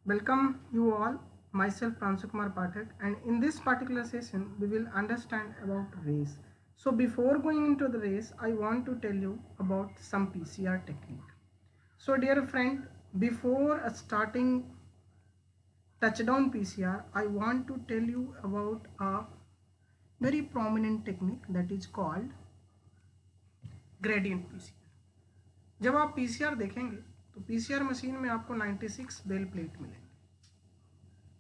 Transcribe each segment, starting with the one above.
Welcome you all, myself Pransu Kumar Pathak, and in this particular session we will understand about race. So before going into the race, I want to tell you about some PCR technique. So dear friend, before starting touchdown PCR, I want to tell you about a very prominent technique that is called gradient PCR. जब आप PCR देखेंगे तो PCR machine में आपको 96 bell plate मिलेंगे।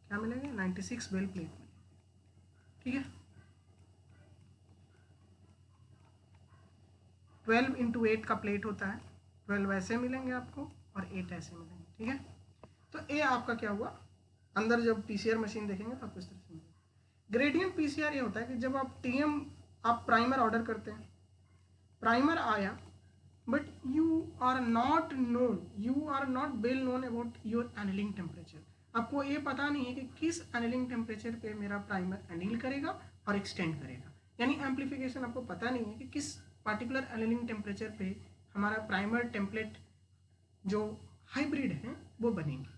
क्या मिलेंगे? 96 bell plate मिलेंगे। ठीक है, 12 इंटू 8 का प्लेट होता है। 12 ऐसे मिलेंगे आपको और 8 ऐसे मिलेंगे। ठीक है, तो ये आपका क्या हुआ, अंदर जब पीसीआर मशीन देखेंगे तो आपको इस तरह से मिलेगा। ग्रेडियंट पीसीआर ये होता है कि जब आप प्राइमर ऑर्डर करते हैं, प्राइमर आया, but you are not well known about your annealing temperature. आपको ये पता नहीं है कि किस एनिलिंग टेम्परेचर पे मेरा प्राइमर एनिल करेगा और एक्सटेंड करेगा। यानी एम्पलीफिकेशन आपको पता नहीं है कि किस पार्टिकुलर एनिलिंग टेम्परेचर पे हमारा प्राइमर टेम्पलेट जो हाइब्रिड है वो बनेंगे,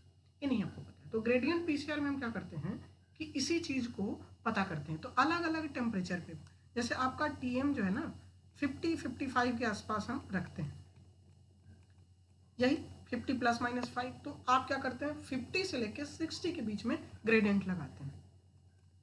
ये नहीं आपको पता है। तो ग्रेडियंट पीसीआर में हम क्या करते हैं कि इसी चीज़ को पता करते हैं। तो अलग अलग टेम्परेचर पे, जैसे आपका टीएम जो है ना 50-55 के आसपास हम रखते हैं, यही 50 ±5। तो आप क्या करते हैं, 50 से लेकर 60 के बीच में ग्रेडियंट लगाते हैं।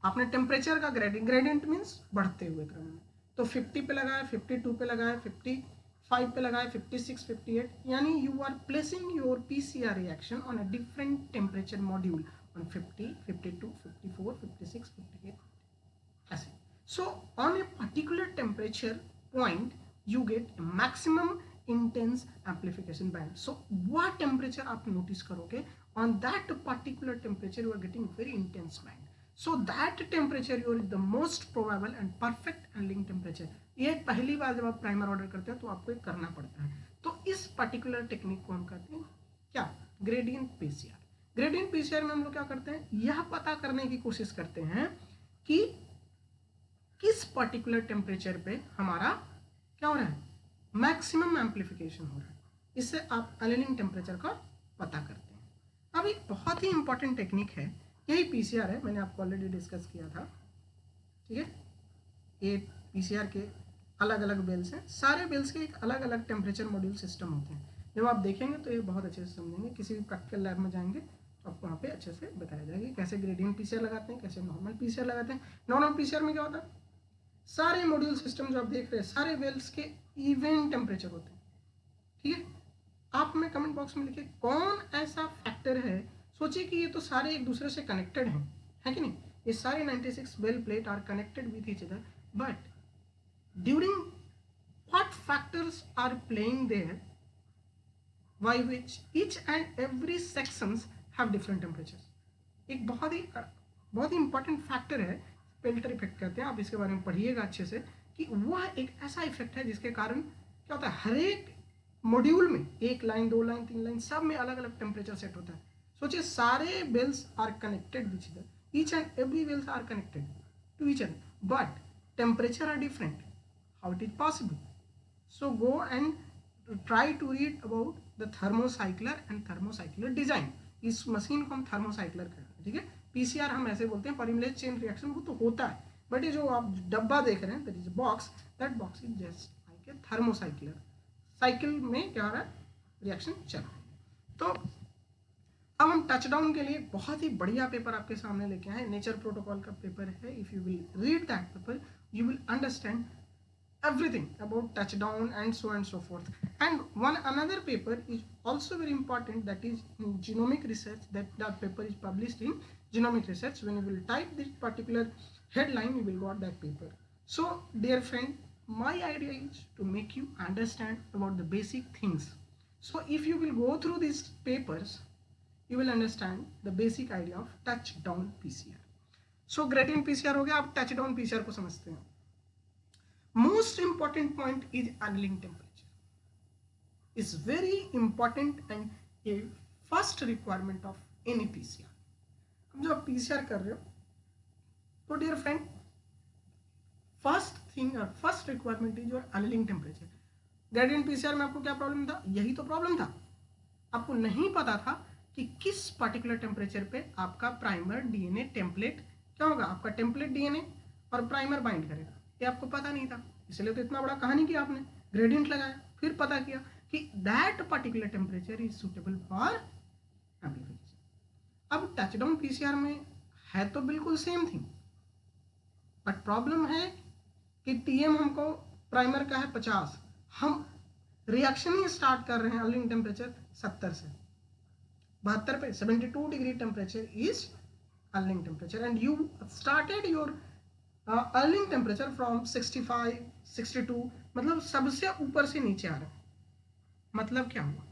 आपने टेम्परेचर का ग्रेडियंट मीन्स बढ़ते हुए क्रम में, तो 50 पे लगाया, 52 पे लगाया, 55 पे लगाया, 56, 58, यानी you are placing your PCR reaction on a different temperature module on 50, 52, 54, 56, 58 ऐसे। So on a particular temperature point you get a maximum intense amplification band. So what temperature आप notice करोगे, on that particular temperature you are getting very intense band. So that temperature is the most probable and perfect annealing temperature. ये पहली बार जब आप primer order करते हैं तो आपको ये करना पड़ता है। तो इस पर्टिकुलर टेक्निक को हम कहते हैं क्या, ग्रेडियंट पीसीआर। ग्रेडियंट पीसीआर में हम लोग क्या करते हैं, यह पता करने की कोशिश करते हैं कि किस पर्टिकुलर टेम्परेचर पे हमारा क्या हो रहा है, मैक्सिमम एम्पलीफिकेशन हो रहा है। इससे आप एनिलिंग टेम्परेचर का पता करते हैं। अब एक बहुत ही इंपॉर्टेंट टेक्निक है, यही पीसीआर है, मैंने आपको ऑलरेडी डिस्कस किया था। ठीक है, ये पीसीआर के अलग अलग बेल्स हैं, सारे बेल्स के एक अलग अलग टेम्परेचर मॉड्यूल सिस्टम होते हैं। जब आप देखेंगे तो ये बहुत अच्छे से समझेंगे, किसी भी प्रैक्टिकल लैब में जाएंगे तो आपको वहाँ पे अच्छे से बताया जाएगा कैसे ग्रेडियंट पीसीआर लगाते हैं, कैसे नॉर्मल पीसीआर लगाते हैं। नॉर्मल पीसीआर में क्या होता है, सारे मॉड्यूल सिस्टम जो आप देख रहे हैं सारे वेल्स के इवन टेम्परेचर होते हैं। ठीक है, आप हमें कमेंट बॉक्स में लिखिए कौन ऐसा फैक्टर है, सोचिए कि ये तो सारे एक दूसरे से कनेक्टेड हैं, है कि नहीं, ये सारे 96 well plate are connected with each other, but during what factors are playing there by which each and every sections have different temperatures. एक बहुत ही इंपॉर्टेंट फैक्टर है, पेल्टर इफेक्ट कहते हैं, आप इसके बारे में पढ़िएगा अच्छे से, कि वह एक ऐसा इफेक्ट है जिसके कारण क्या होता है, हर एक मॉड्यूल में 1 लाइन 2 लाइन 3 लाइन सब में अलग अलग टेम्परेचर सेट होता है। सोचिए सारे bells are connected with other, each and every bells are connected to each other, but temperature are different. How it is possible? So go and try to read about the thermocycler and thermocycler design. इस machine को हम thermocycler कहते हैं। ठीक है, PCR हम ऐसे बोलते हैं, पॉलीमरेज चेन रिएक्शन वो तो होता है, बट ये जो आप डब्बा देख रहे हैं that is box, that box is just like a thermocycler. Cycle में क्या हो रहा है, रिएक्शन चल रहा है। तो अब हम टचडाउन के लिए बहुत ही बढ़िया पेपर आपके सामने लेके आए, नेचर प्रोटोकॉल का पेपर है। If you will read that paper you will understand everything about touchdown and so forth. And one another paper is also very important, that is in genomic research, that paper is published in genomic research. When you will type this particular headline you will got that paper. So dear friend, my idea is to make you understand about the basic things. So if you will go through these papers you will understand the basic idea of touchdown PCR. So gradient PCR हो गया, आप touchdown PCR को समझते हैं। Most important point is annealing temperature. Is very important and a first requirement of any PCR. अब जब आप PCR कर रहे हो तो डियर फ्रेंड फर्स्ट थिंग और first requirement is your annealing temperature. Gradient PCR में आपको क्या प्रॉब्लम था, यही तो प्रॉब्लम था, आपको नहीं पता था कि किस पर्टिकुलर टेम्परेचर पे आपका प्राइमर डीएनए टेम्पलेट क्या होगा, आपका टेम्पलेट डीएनए और प्राइमर बाइंड करेगा। ये आपको पता नहीं था, इसलिए तो इतना बड़ा कहानी किया आपने, ग्रेडियंट लगाया, फिर पता किया कि that particular temperature is suitable for amplification. अब टचडाउन पीसीआर में है तो बिल्कुल सेम थिंग, बट प्रॉब्लम है कि टीएम हमको प्राइमर का है 50, हम रिएक्शन ही स्टार्ट कर रहे हैं अर्लिंग टेम्परेचर 70 से 72 पे, 72 degree temperature is Erling temperature and you started your Erling temperature from 65 62, मतलब सबसे ऊपर से नीचे आ रहा है। मतलब क्या हुआ,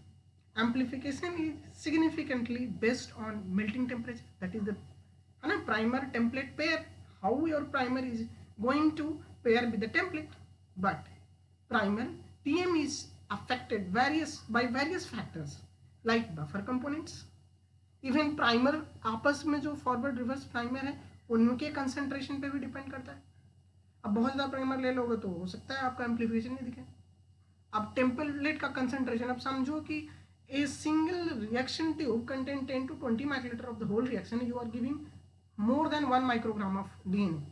amplification is significantly based on melting temperature, that is the है ना primer template pair, how your primer is going to pair with the template, but primer TM is affected by various factors like buffer components, even primer आपस में जो forward reverse primer है उनके concentration पे भी depend करता है। अब बहुत ज़्यादा प्राइमर ले लोगे तो हो सकता है आपका एम्प्लीफिकेशन नहीं दिखे। अब टेम्पलेट का कंसंट्रेशन, अब समझो कि a single reaction tube contain 10 to 20 microlitre of the whole reaction, you are giving more than 1 microgram of DNA.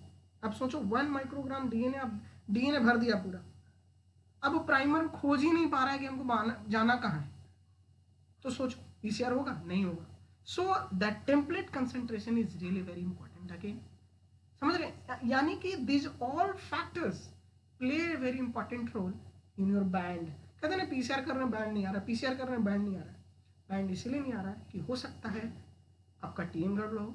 अब सोचो 1 माइक्रोग्राम डीएनए, अब डीएनए भर दिया पूरा, अब प्राइमर खोज ही नहीं पा रहा है कि हमको जाना कहाँ है, तो सोचो पीसीआर होगा, नहीं होगा। So that template concentration is really very important. Again समझ रहे, यानी कि this all factors play a very important role in your band. कहते हैं ना पीसीआर कर रहे हैं बैंड नहीं आ रहा, पीसीआर कर रहे हैं बैंड नहीं आ रहा है। बैंड इसलिए नहीं आ रहा है कि हो सकता है आपका टीएम गड़बड़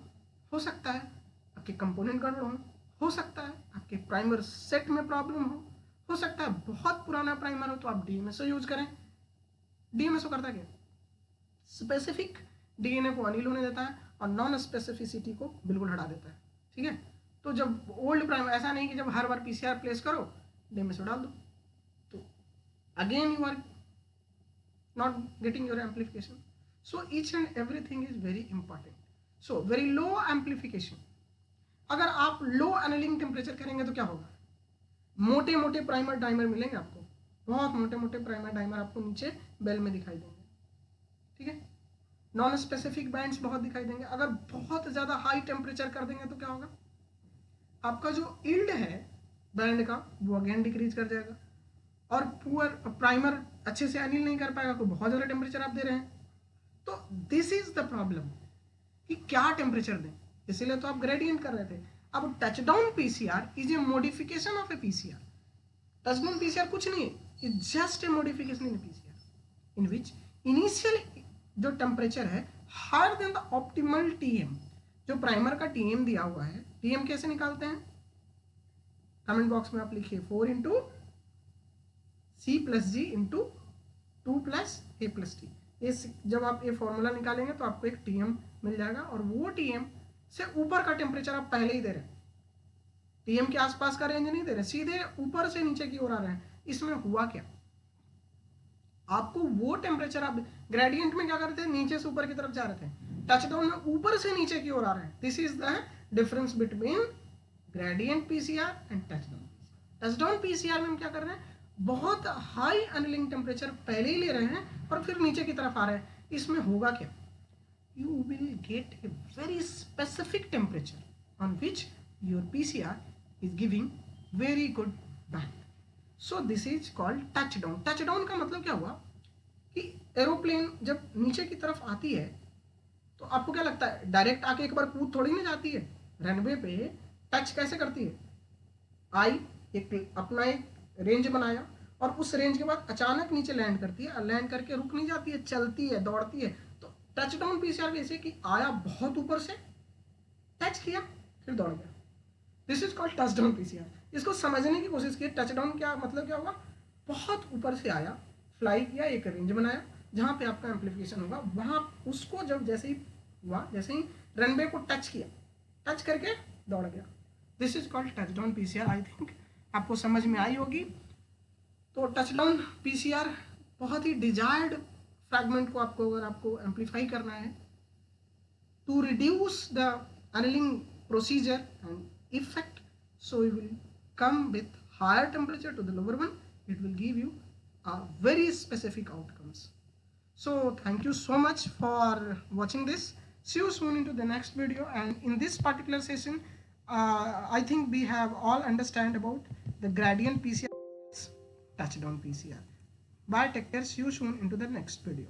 हो सकता है आपके कंपोनेंट गड़बड़ हो सकता है आपके प्राइमर सेट में प्रॉब्लम हो सकता है बहुत पुराना प्राइमर हो तो आप डीएमएसओ यूज करें। डीएमएसओ करता क्या, स्पेसिफिक डीएनए को अनिल होने देता है और नॉन स्पेसिफिसिटी को बिल्कुल हटा देता है। ठीक है, तो जब ओल्ड प्राइमर, ऐसा नहीं कि जब हर बार पीसीआर प्लेस करो डीएमएसओ डाल दो, तो again you are not getting your amplification. So each and everything is very important. So very low amplification, अगर आप लो एनलिंग टेम्परेचर करेंगे तो क्या होगा, मोटे मोटे प्राइमर डाइमर मिलेंगे आपको, बहुत मोटे मोटे प्राइमर डाइमर आपको नीचे बेल में दिखाई देंगे। ठीक है, नॉन स्पेसिफिक बैंड्स बहुत दिखाई देंगे। अगर बहुत ज़्यादा हाई टेम्परेचर कर देंगे तो क्या होगा, आपका जो यील्ड है बैंड का वो अगेन डिक्रीज कर जाएगा और पुअर प्राइमर अच्छे से अनिल नहीं कर पाएगा, कोई बहुत ज़्यादा टेम्परेचर आप दे रहे हैं। तो दिस इज द प्रॉब्लम कि क्या टेम्परेचर दें, इसीलिए तो आप ग्रेडियंट कर रहे थे। अब touchdown PCR is a modification of a PCR. Touchdown PCR कुछ नहीं है, is just a modification in PCR in which initial जो टेम्परेचर है higher than the optimal TM. जो प्राइमर का टीएम दिया हुआ है, टीएम कैसे निकालते हैं, कमेंट बॉक्स में आप लिखिए 4 इंटू सी प्लस जी इंटू 2 प्लस ए प्लस टी। इस जब आप ये फॉर्मूला निकालेंगे तो आपको एक टीएम मिल जाएगा और वो टीएम से ऊपर का टेम्परेचर आप पहले ही दे रहे हैं, टीएम के आसपास का रेंज नहीं दे रहे, सीधे ऊपर से नीचे की ओर आ रहे हैं। इसमें हुआ क्या, आपको वो टेम्परेचर, आप ग्रेडियंट में क्या करते हैं नीचे से ऊपर की तरफ जा रहे थे, टचडाउन में ऊपर से नीचे की ओर आ रहे हैं। This is the difference between gradient PCR and touchdown. Touchdown PCR में हम क्या कर रहे हैं, बहुत हाई अनलिंग टेम्परेचर पहले ही ले रहे हैं और फिर नीचे की तरफ आ रहे हैं। इसमें होगा क्या, you will get a very specific temperature on which your PCR is giving very good band. So this is called touchdown. Touchdown का मतलब क्या हुआ कि एरोप्लेन जब नीचे की तरफ आती है तो आपको क्या लगता है, डायरेक्ट आके एक बार कूद थोड़ी नहीं जाती है, रनवे पे टच कैसे करती है, आई एक अपना एक रेंज बनाया और उस रेंज के बाद अचानक नीचे लैंड करती है, लैंड करके रुक नहीं जाती है, चलती है, दौड़ती है। टचडाउन पीसीआर ऐसे कि आया बहुत ऊपर से, टच किया फिर दौड़ गया, this is called touchdown PCR. इसको समझने की कोशिश की, टचडाउन क्या मतलब क्या हुआ, बहुत ऊपर से आया, फ्लाई किया, एक रेंज बनाया जहाँ पे आपका एम्प्लीफिकेशन होगा, वहाँ उसको जब जैसे ही हुआ, जैसे ही रनवे को टच किया, टच करके दौड़ गया, this is called touchdown PCR. I think आपको समझ में आई होगी। तो टचडाउन पीसीआर बहुत ही डिजायर्ड फ्रैगमेंट को आपको अगर आपको एम्पलीफाई करना है to reduce the annealing procedure and effect, so you will come with higher temperature to the lower one, it will give you a very specific outcomes. So thank you so much for watching this. See you soon into the next video. And in this particular session, I think we have all understand about the gradient PCR, touchdown PCR. Bye, take care. See you soon into the next video.